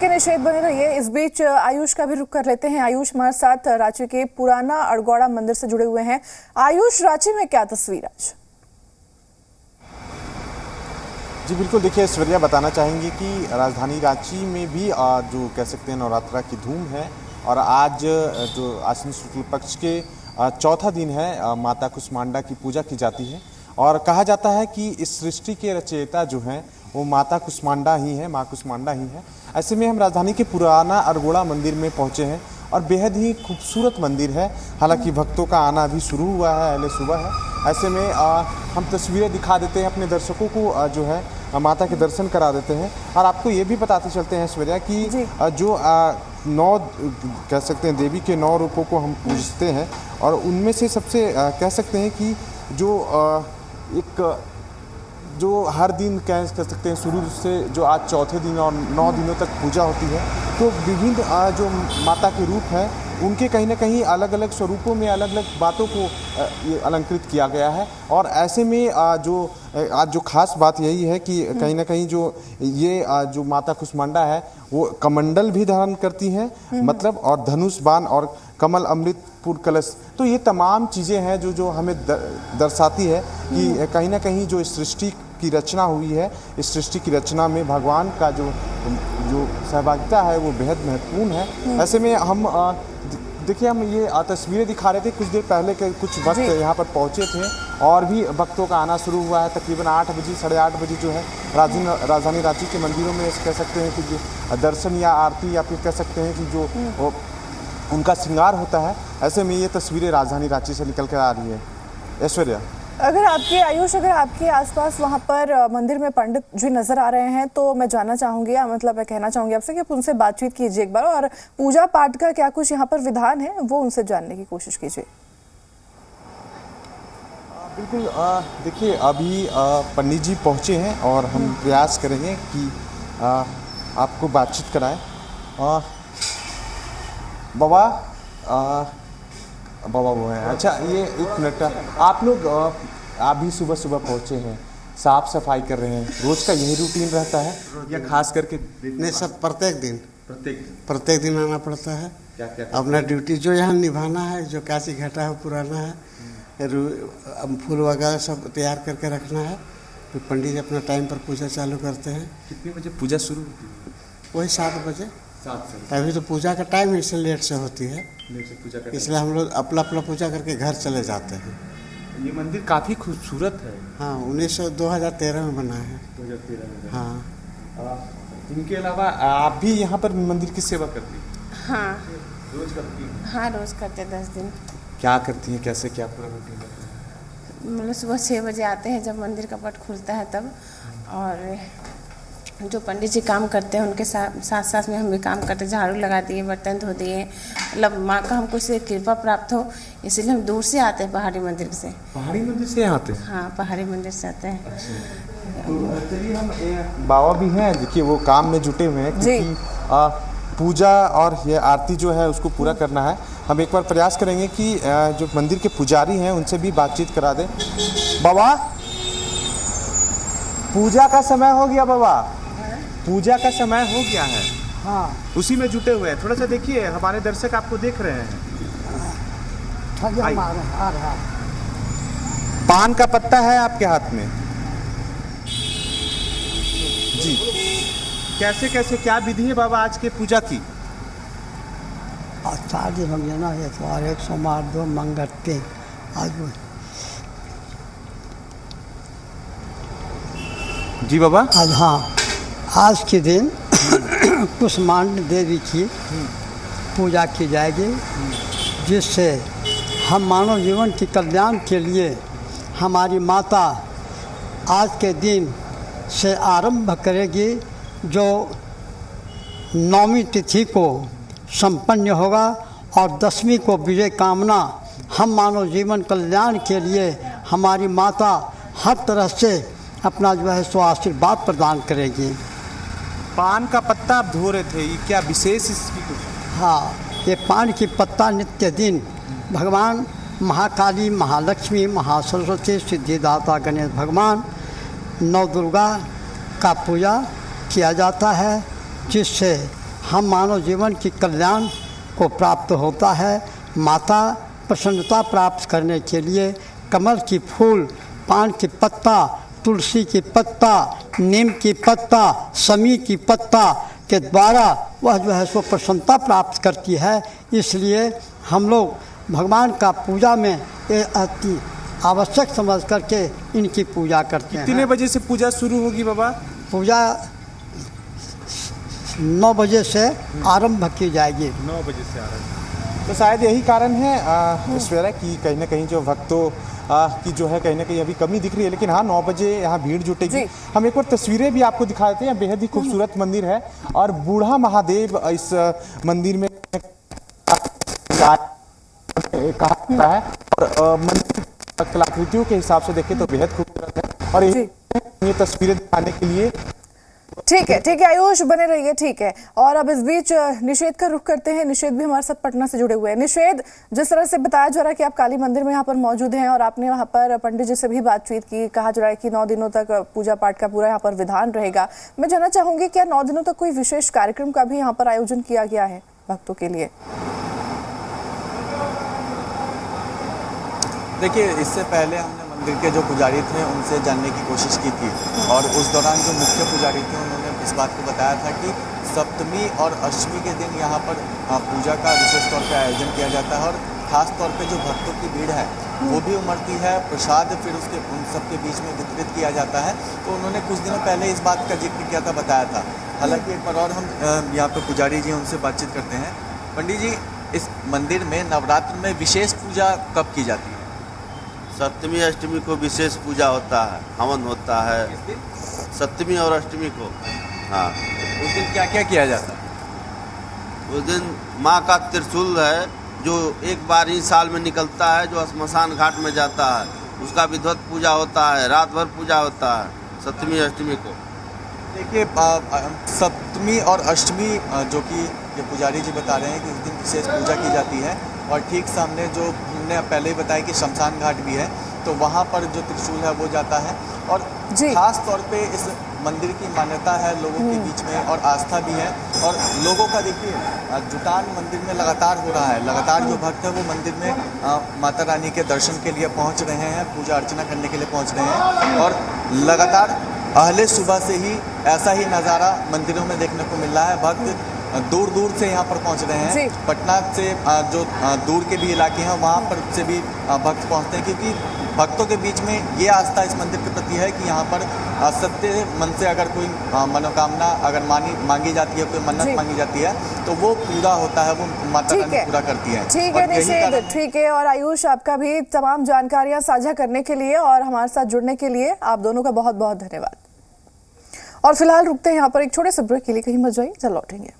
के निषेध बने रहिए। इस बीच आयुष का भी रुख कर लेते हैं। आयुष हमारे साथ रांची के पुराना अड़गौड़ा मंदिर से जुड़े हुए हैं। आयुष, रांची में क्या तस्वीर आज? जी बिल्कुल, देखिए ऐश्वर्या बताना चाहेंगे कि राजधानी रांची में भी जो कह सकते हैं नवरात्रा की धूम है और आज जो आश्विन शुक्ल पक्ष के चौथा दिन है, माता कुष्मांडा की पूजा की जाती है और कहा जाता है कि इस सृष्टि के रचयिता जो हैं वो माता कुष्मांडा ही है, माँ कुष्मांडा ही है। ऐसे में हम राजधानी के पुराना अड़गौड़ा मंदिर में पहुँचे हैं और बेहद ही खूबसूरत मंदिर है। हालांकि भक्तों का आना अभी शुरू हुआ है, पहले सुबह है। ऐसे में हम तस्वीरें दिखा देते हैं अपने दर्शकों को, जो है माता के दर्शन करा देते हैं और आपको ये भी बताते चलते हैं ऐश्वर्या कि जो 9 कह सकते हैं देवी के 9 रूपों को हम पूजते हैं और उनमें से सबसे कह सकते हैं कि जो जो हर दिन कह सकते हैं शुरू से जो आज चौथे दिन और 9 दिनों तक पूजा होती है, तो विभिन्न जो माता के रूप हैं उनके कहीं ना कहीं अलग अलग स्वरूपों में अलग अलग बातों को ये अलंकृत किया गया है। और ऐसे में आज जो खास बात यही है कि कहीं ना कहीं जो ये जो माता कुष्मांडा है वो कमंडल भी धारण करती हैं, मतलब, और धनुष बाण और कमल अमृतपुर कलश। तो ये तमाम चीज़ें हैं जो हमें दर्शाती है कि कहीं ना कहीं जो इस सृष्टि की रचना हुई है, इस सृष्टि की रचना में भगवान का जो सहभागिता है वो बेहद महत्वपूर्ण है। ऐसे में हम देखिए हम ये तस्वीरें दिखा रहे थे, कुछ देर पहले के कुछ वक्त यहाँ पर पहुँचे थे और भी भक्तों का आना शुरू हुआ है। तकरीबन 8 बजे 8:30 बजे जो है राजधानी रांची के मंदिरों में कह सकते हैं कि जो दर्शन या आरती या फिर कह सकते हैं कि जो उनका श्रृंगार होता है। ऐसे में ये तस्वीरें राजधानी रांची से निकल कर आ रही है। ऐश्वर्या, अगर आपके आसपास वहाँ पर मंदिर में पंडित जी नजर आ रहे हैं तो मैं जानना चाहूँगी, मतलब मैं कहना चाहूँगी आपसे कि आप उनसे बातचीत कीजिए एक बार और पूजा पाठ का क्या कुछ यहाँ पर विधान है वो उनसे जानने की कोशिश कीजिए। बिल्कुल, देखिए अभी पंडित जी पहुँचे हैं और हम प्रयास करेंगे कि आपको बातचीत कराएं। बाबा वो है। अच्छा, ये 1 मिनट, आप लोग आप भी सुबह सुबह पहुँचे हैं, साफ सफाई कर रहे हैं, रोज का यही रूटीन रहता है या खास करके? नहीं, सब प्रत्येक दिन आना पड़ता है। क्या अपना ड्यूटी जो यहाँ निभाना है, जो काशी घाटा है पुराना है, फूल वगैरह सब तैयार करके रखना है। फिर पंडित जी अपना टाइम पर पूजा चालू करते हैं। कितने बजे पूजा शुरू होती है? वही 7 बजे। 7 से अभी तो पूजा का टाइम इसलिए लेट से होती है, इसलिए हम लोग अपना पूजा करके घर चले जाते हैं। ये मंदिर काफ़ी खूबसूरत है। हाँ, 2013 में बना है। 2013 में। हाँ। इनके अलावा आप भी यहाँ पर मंदिर की सेवा करती हैं? हाँ, रोज करती हैं? हाँ, रोज़ करते 10 दिन। क्या करती हैं, कैसे, क्या पूरा रूटीन करती हैं? मतलब सुबह 6 बजे आते हैं जब मंदिर का पट खुलता है तब, और जो पंडित जी काम करते हैं उनके साथ में हम भी काम करते, झाड़ू लगा दिए, बर्तन धो दिए। मतलब माँ का हमको से कृपा प्राप्त हो, इसलिए हम दूर से आते हैं, पहाड़ी मंदिर से। पहाड़ी मंदिर से आते हैं? हाँ, पहाड़ी मंदिर से आते हैं। तो चलिए, हम बाबा भी हैं, देखिए वो काम में जुटे हुए हैं क्योंकि पूजा और ये आरती जो है उसको पूरा करना है। हम एक बार प्रयास करेंगे कि जो मंदिर के पुजारी हैं उनसे भी बातचीत करा दें। बाबा, पूजा का समय हो गया। बाबा, पूजा का समय हो गया है। हाँ, उसी में जुटे हुए हैं। थोड़ा सा देखिए, हमारे दर्शक आपको देख रहे हैं। आ रहा। पान का पत्ता है आपके हाथ में जी। कैसे कैसे क्या विधि है बाबा आज के पूजा की? आज 4 दिन हो गया ना, इतवार, 1 सोमवार, 2 मंगल, 3 आज वो। जी बाबा। आज, हाँ, आज के दिन कुष्मांडा देवी की पूजा की जाएगी, जिससे हम मानव जीवन के कल्याण के लिए हमारी माता आज के दिन से आरंभ करेगी, जो 9वीं तिथि को संपन्न होगा और 10वीं को विजय कामना। हम मानव जीवन कल्याण के लिए हमारी माता हर तरह से अपना जो है सो आशीर्वाद प्रदान करेगी। पान का पत्ता आप धो रहे थे, ये क्या विशेष इसकी कुछ? हाँ, ये पान की पत्ता नित्य दिन भगवान महाकाली, महालक्ष्मी, महासरस्वती, सिद्धिदाता गणेश भगवान, नव दुर्गा का पूजा किया जाता है, जिससे हम मानव जीवन की कल्याण को प्राप्त होता है। माता प्रसन्नता प्राप्त करने के लिए कमल की फूल, पान की पत्ता, तुलसी की पत्ता, नीम की पत्ता, समी की पत्ता के द्वारा वह जो है सो प्रसन्नता प्राप्त करती है। इसलिए हम लोग भगवान का पूजा में ये अति आवश्यक समझ करके इनकी पूजा करते हैं। कितने बजे से पूजा शुरू होगी बाबा? पूजा 9 बजे से आरंभ की जाएगी। 9 बजे से आरंभ। तो शायद यही कारण है ईश्वरा की कहीं ना कहीं जो भक्तों की जो है कहीं ना कहीं अभी कमी दिख रही है, लेकिन हाँ 9 बजे यहाँ भीड़ जुटेगी। हम एक और तस्वीरें भी आपको दिखा देते हैं। बेहद ही खूबसूरत मंदिर है और बूढ़ा महादेव इस मंदिर में कहा जाता है और मंदिर कलाकृतियों के हिसाब से देखें तो बेहद खूबसूरत है और ये तस्वीरें दिखाने के लिए ठीक है आयुष, बने रहिए। ठीक है, और अब इस बीच निषेध का रुख करते हैं। निषेध भी हमारे साथ पटना से जुड़े हुए हैं। निषेध, जिस तरह से बताया जा रहा है कि आप काली मंदिर में यहाँ पर मौजूद हैं और आपने वहाँ पर पंडित जी से भी बातचीत की, कहा जा रहा है कि 9 दिनों तक पूजा पाठ का पूरा यहाँ पर विधान रहेगा। मैं जानना चाहूंगी क्या 9 दिनों तक कोई विशेष कार्यक्रम का भी यहाँ पर आयोजन किया गया है भक्तों के लिए? देखिए, इससे पहले हमने मंदिर के जो पुजारी थे उनसे जानने की कोशिश की थी और उस दौरान जो मुख्य पुजारी थे उन्होंने इस बात को बताया था कि सप्तमी और अष्टमी के दिन यहाँ पर पूजा का विशेष तौर पर आयोजन किया जाता है और ख़ास तौर पे जो भक्तों की भीड़ है वो भी उमड़ती है। प्रसाद फिर उसके उन सबके बीच में वितरित किया जाता है। तो उन्होंने कुछ दिनों पहले इस बात का जिक्र किया था, बताया था। हालांकि एक बार और हम यहाँ पर पुजारी जी उनसे बातचीत करते हैं। पंडित जी, इस मंदिर में नवरात्र में विशेष पूजा कब की जाती है? सप्तमी अष्टमी को विशेष पूजा होता है, हवन होता है। सप्तमी और अष्टमी को। हाँ, उस दिन क्या क्या किया जाता है? उस दिन माँ का त्रिशूल है जो एक बार ही साल में निकलता है, जो श्मशान घाट में जाता है, उसका विधिवत पूजा होता है। रात भर पूजा होता है सप्तमी अष्टमी को। देखिए, सप्तमी और अष्टमी जो कि ये पुजारी जी बता रहे हैं कि उस दिन विशेष पूजा की जाती है और ठीक सामने जो हमने पहले ही बताया कि शमशान घाट भी है, तो वहाँ पर जो त्रिशूल है वो जाता है। और खास तौर पे इस मंदिर की मान्यता है लोगों के बीच में और आस्था भी है और लोगों का देखिए जुटान मंदिर में लगातार हो रहा है। लगातार जो भक्त है वो मंदिर में माता रानी के दर्शन के लिए पहुँच रहे हैं, पूजा अर्चना करने के लिए पहुँच रहे हैं और लगातार अहले सुबह से ही ऐसा ही नज़ारा मंदिरों में देखने को मिल रहा है। भक्त दूर दूर से यहाँ पर पहुँच रहे हैं। पटना से जो दूर के भी इलाके हैं वहाँ पर से भी भक्त पहुँचते हैं, क्योंकि भक्तों के बीच में ये आस्था इस मंदिर के प्रति है कि यहाँ पर सत्य मन से अगर कोई मनोकामना अगर मांगी जाती है, कोई मन्नत मांगी जाती है तो वो पूरा होता है, वो माता रानी पूरा करती है। ठीक है निषेध, ठीक है। और आयुष, आपका भी तमाम जानकारियाँ साझा करने के लिए और हमारे साथ जुड़ने के लिए आप दोनों का बहुत बहुत धन्यवाद। और फिलहाल रुकते हैं यहाँ पर एक छोटे से ब्रेक के लिए, कहीं मत जाइए, चल लौटेंगे।